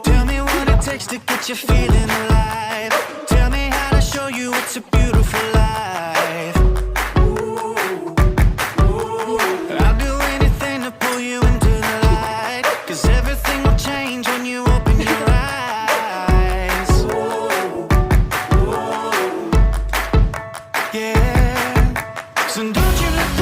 Tell me what it takes to get you feeling alive. Tell me how to show you it's a beautiful life. I'll do anything to pull you into the light, 'cause everything will change when you open your eyes. Yeah, so don't you let